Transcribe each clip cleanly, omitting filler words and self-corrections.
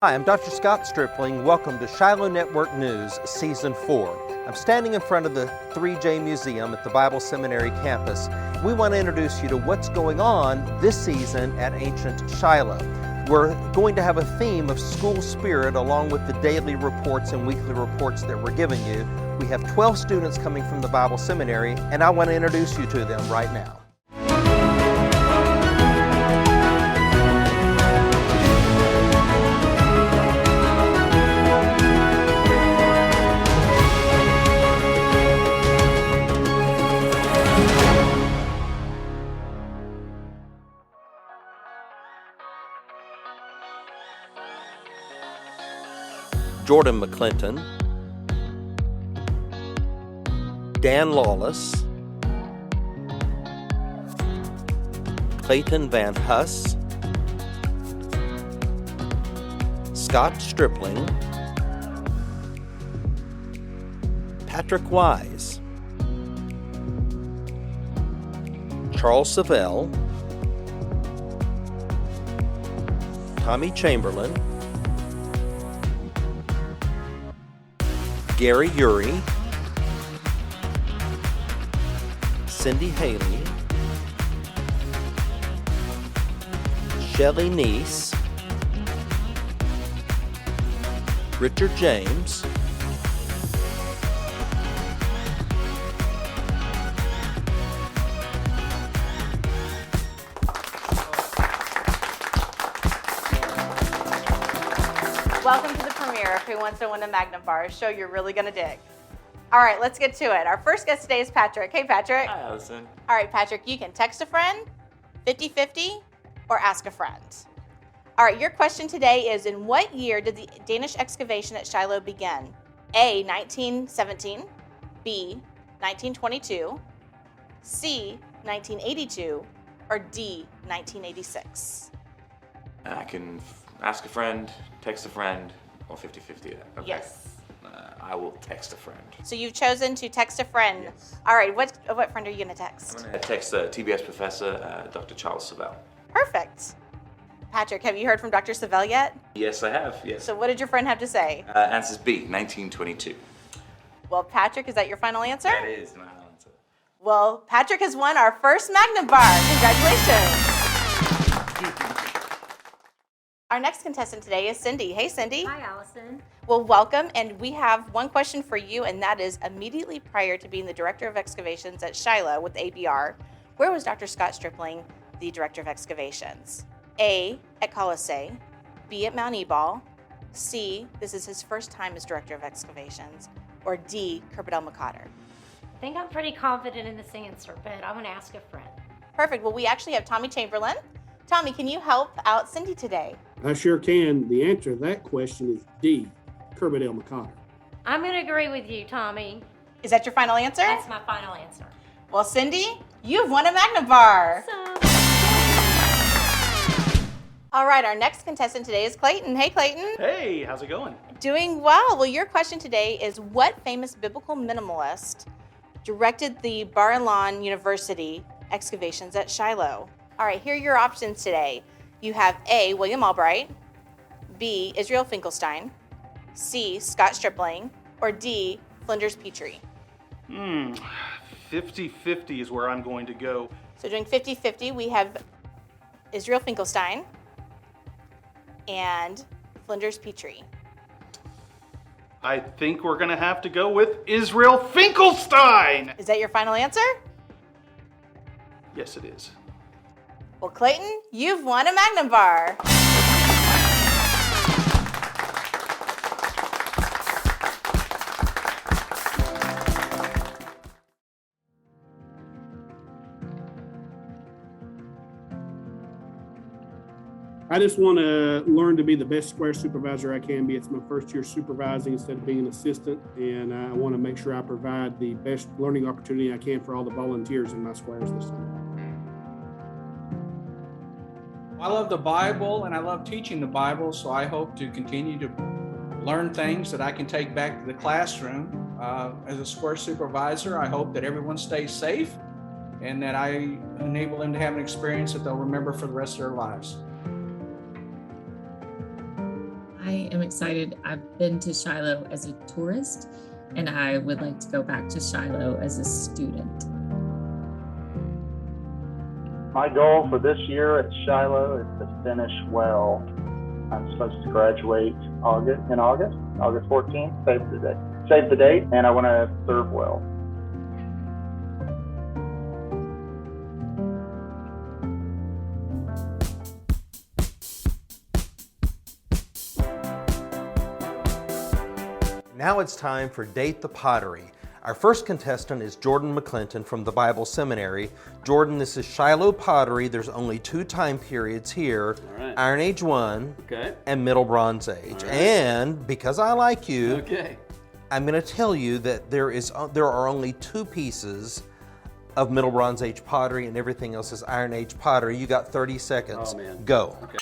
Hi, I'm Dr. Scott Stripling. Welcome to Shiloh Network News, Season 4. I'm standing in front of the 3J Museum at the Bible Seminary campus. We want to introduce you to what's going on this season at ancient Shiloh. We're going to have a theme of school spirit along with the daily reports and weekly reports that we're giving you. We have 12 students coming from the Bible Seminary, and I want to introduce you to them right now. Jordan McClinton, Dan Lawless, Clayton Van Huss, Scott Stripling, Patrick Wise, Charles Savell, Tommy Chamberlain, Gary Urey, Cindy Haley, Shelley Neese, Richard James, Welcome to the premiere of Who Wants to Win a Magnum Bar, a show you're really going to dig. All right, let's get to it. Our first guest today is Patrick. Hey, Patrick. Hi, Allison. All right, Patrick, you can text a friend, 50-50, or ask a friend. All right, your question today is, in what year did the Danish excavation at Shiloh begin? A, 1917, B, 1922, C, 1982, or D, 1986? I can ask a friend, text a friend, or 50-50. Okay. Yes. I will text a friend. So you've chosen to text a friend. Yes. All right, what friend are you going to text? I'm going to text TBS professor, Dr. Charles Savell. Perfect. Patrick, have you heard from Dr. Savell yet? Yes, I have, yes. So what did your friend have to say? Answer's B, 1922. Well, Patrick, is that your final answer? That is my answer. Well, Patrick has won our first Magnum Bar. Congratulations. Our next contestant today is Cindy. Hey, Cindy. Hi, Allison. Well, welcome, and we have one question for you, and that is, immediately prior to being the Director of Excavations at Shiloh with ABR, where was Dr. Scott Stripling the Director of Excavations? A, at Colossae, B, at Mount Ebal, C, this is his first time as Director of Excavations, or D, Kerbet El-Makader. I think I'm pretty confident in this answer, but I'm going to ask a friend. Perfect. Well, we actually have Tommy Chamberlain. Tommy, can you help out Cindy today? I sure can. The answer to that question is D, Kerbet El-Makader. I'm going to agree with you, Tommy. Is that your final answer? That's my final answer. Well, Cindy, you've won a Magnum Bar. All right, our next contestant today is Clayton. Hey, Clayton. Hey, how's it going? Doing well. Well, your question today is, what famous biblical minimalist directed the Bar-Ilan University excavations at Shiloh? All right, here are your options today. You have A, William Albright, B, Israel Finkelstein, C, Scott Stripling, or D, Flinders Petrie. 50-50 is where I'm going to go. So doing 50-50, we have Israel Finkelstein and Flinders Petrie. I think we're going to have to go with Israel Finkelstein. Is that your final answer? Yes, it is. Well, Clayton, you've won a Magnum Bar. I just want to learn to be the best square supervisor I can be. It's my first year supervising instead of being an assistant, and I want to make sure I provide the best learning opportunity I can for all the volunteers in my squares this summer. I love the Bible and I love teaching the Bible, so I hope to continue to learn things that I can take back to the classroom. As a square supervisor, I hope that everyone stays safe and that I enable them to have an experience that they'll remember for the rest of their lives. I am excited. I've been to Shiloh as a tourist, and I would like to go back to Shiloh as a student. My goal for this year at Shiloh is to finish well. I'm supposed to graduate August 14th, save the date, and I want to serve well. Now it's time for Date the Pottery. Our first contestant is Jordan McClinton from the Bible Seminary. Jordan, this is Shiloh Pottery. There's only 2 time periods here, Iron Age 1 and Middle Bronze Age. And because I like you, I'm going to tell you that there are only 2 pieces of Middle Bronze Age pottery, and everything else is Iron Age pottery. You got 30 seconds. Oh, man. Go. Okay.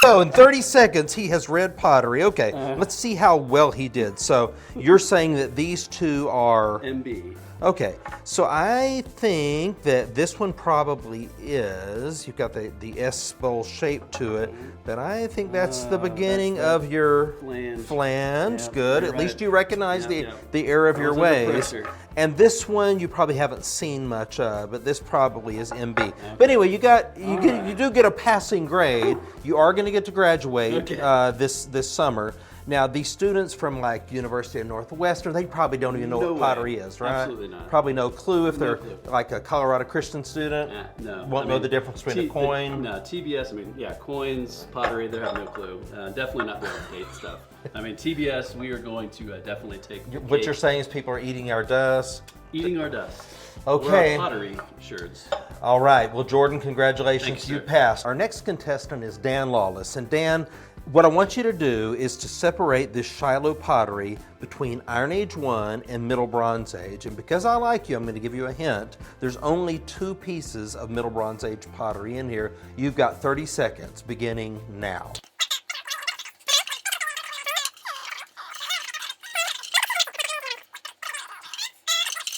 So in 30 seconds, he has red pottery. Okay, let's see how well he did. So you're saying that these 2 are... MB. Okay, so I think that this one probably is, you've got the S bowl shape to it, but I think that's the beginning of your flange. Yeah, good, at least you recognize the error of your ways. And this one you probably haven't seen much of, but this probably is MB. But anyway, you do get a passing grade. You are going to get to graduate this summer. Now, these students from like University of Northwestern, they probably don't even know what pottery is, right? Absolutely not. Probably no clue if they're like a Colorado Christian student. No. Won't know the difference between a coin. No, TBS, coins, pottery, they have no clue. Definitely not the date stuff. TBS, we are going to definitely take the What cake. you're saying is people are eating our dust? Eating our dust. Okay. We're pottery shirts. All right. Well, Jordan, congratulations. Thanks, you sir. passed. Our next contestant is Dan Lawless. And Dan, what I want you to do is to separate this Shiloh pottery between Iron Age 1 and Middle Bronze Age. And because I like you, I'm going to give you a hint. There's only 2 pieces of Middle Bronze Age pottery in here. You've got 30 seconds beginning now.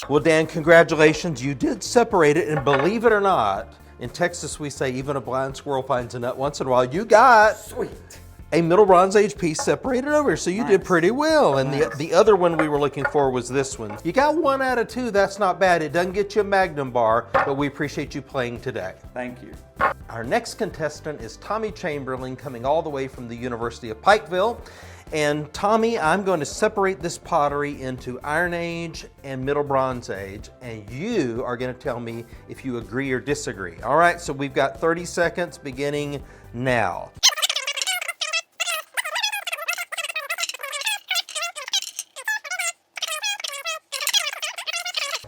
Well, Dan, congratulations. You did separate it, and believe it or not, in Texas we say even a blind squirrel finds a nut once in a while. You got a Middle Bronze Age piece separated over, so you did pretty well. And the other one we were looking for was this one. You got 1 out of 2. That's not bad. It doesn't get you a Magnum Bar, but we appreciate you playing today. Thank you. Our next contestant is Tommy Chamberlain, coming all the way from the University of Pikeville. And Tommy, I'm going to separate this pottery into Iron Age and Middle Bronze Age, and you are going to tell me if you agree or disagree. All right, so we've got 30 seconds beginning now.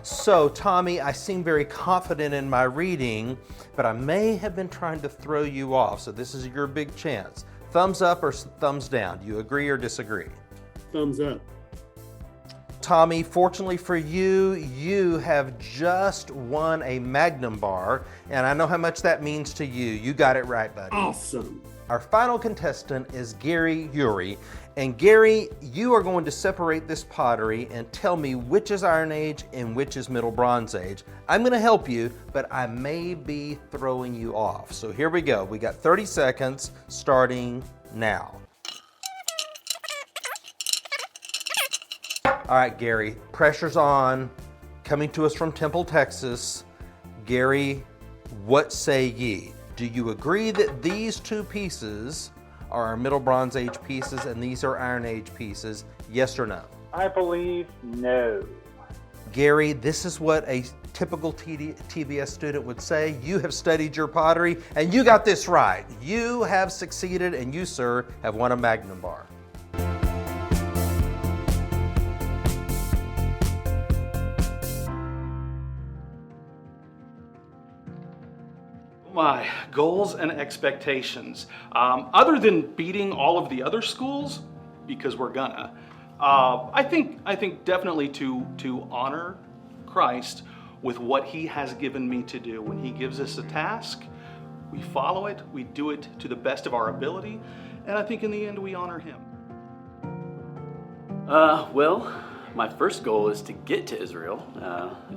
So, Tommy, I seem very confident in my reading, but I may have been trying to throw you off, so this is your big chance. Thumbs up or thumbs down? Do you agree or disagree? Thumbs up. Tommy, fortunately for you, you have just won a Magnum Bar, and I know how much that means to you. You got it right, buddy. Awesome. Our final contestant is Gary Urey. And Gary, you are going to separate this pottery and tell me which is Iron Age and which is Middle Bronze Age. I'm going to help you, but I may be throwing you off. So here we go. We got 30 seconds starting now. All right, Gary, pressure's on. Coming to us from Temple, Texas. Gary, what say ye? Do you agree that these 2 pieces are our Middle Bronze Age pieces and these are Iron Age pieces? Yes or no? I believe no. Gary, this is what a typical TBS student would say. You have studied your pottery and you got this right. You have succeeded and you, sir, have won a Magnum Bar. My goals and expectations. Other than beating all of the other schools, because we're gonna, I think definitely to honor Christ with what He has given me to do. When He gives us a task, we follow it, we do it to the best of our ability, and I think in the end we honor Him. Well, My first goal is to get to Israel.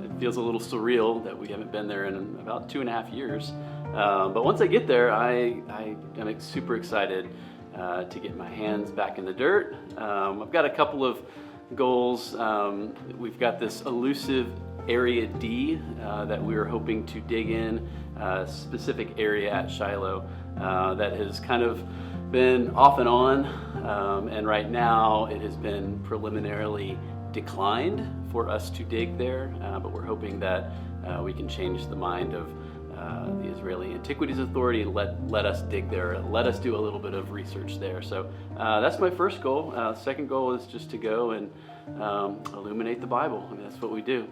It feels a little surreal that we haven't been there in about 2.5 years. But once I get there, I am super excited to get my hands back in the dirt. I've got a couple of goals. We've got this elusive Area D that we were hoping to dig in, a specific area at Shiloh that has kind of been off and on, and right now it has been preliminarily declined for us to dig there, but we're hoping that we can change the mind of the Israeli Antiquities Authority and let us dig there, let us do a little bit of research there. So that's my first goal. Second goal is just to go and illuminate the Bible. I mean, that's what we do.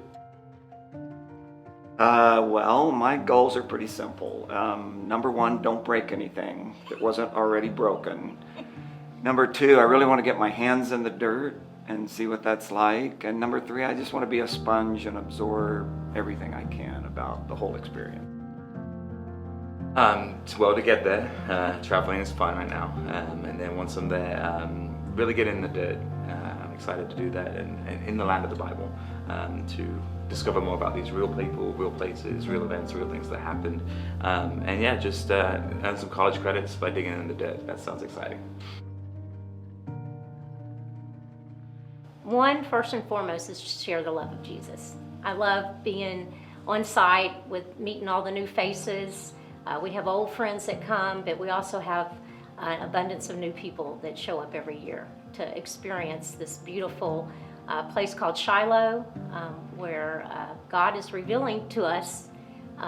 Well, my goals are pretty simple. Number one, don't break anything that wasn't already broken. Number two, I really want to get my hands in the dirt and see what that's like. And number three, I just want to be a sponge and absorb everything I can about the whole experience. Well, to get there, traveling is fun right now. And then once I'm there, really get in the dirt. I'm excited to do that and in the land of the Bible, to discover more about these real people, real places, real events, real things that happened. And yeah, just earn some college credits by digging in the dirt. That sounds exciting. One, first and foremost, is to share the love of Jesus. I love being on site with meeting all the new faces. We have old friends that come, but we also have an abundance of new people that show up every year to experience this beautiful place called Shiloh, where God is revealing to us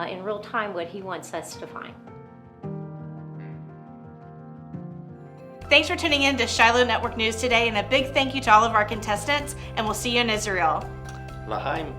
in real time what He wants us to find. Thanks for tuning in to Shiloh Network News today, and a big thank you to all of our contestants, and we'll see you in Israel. L'chaim.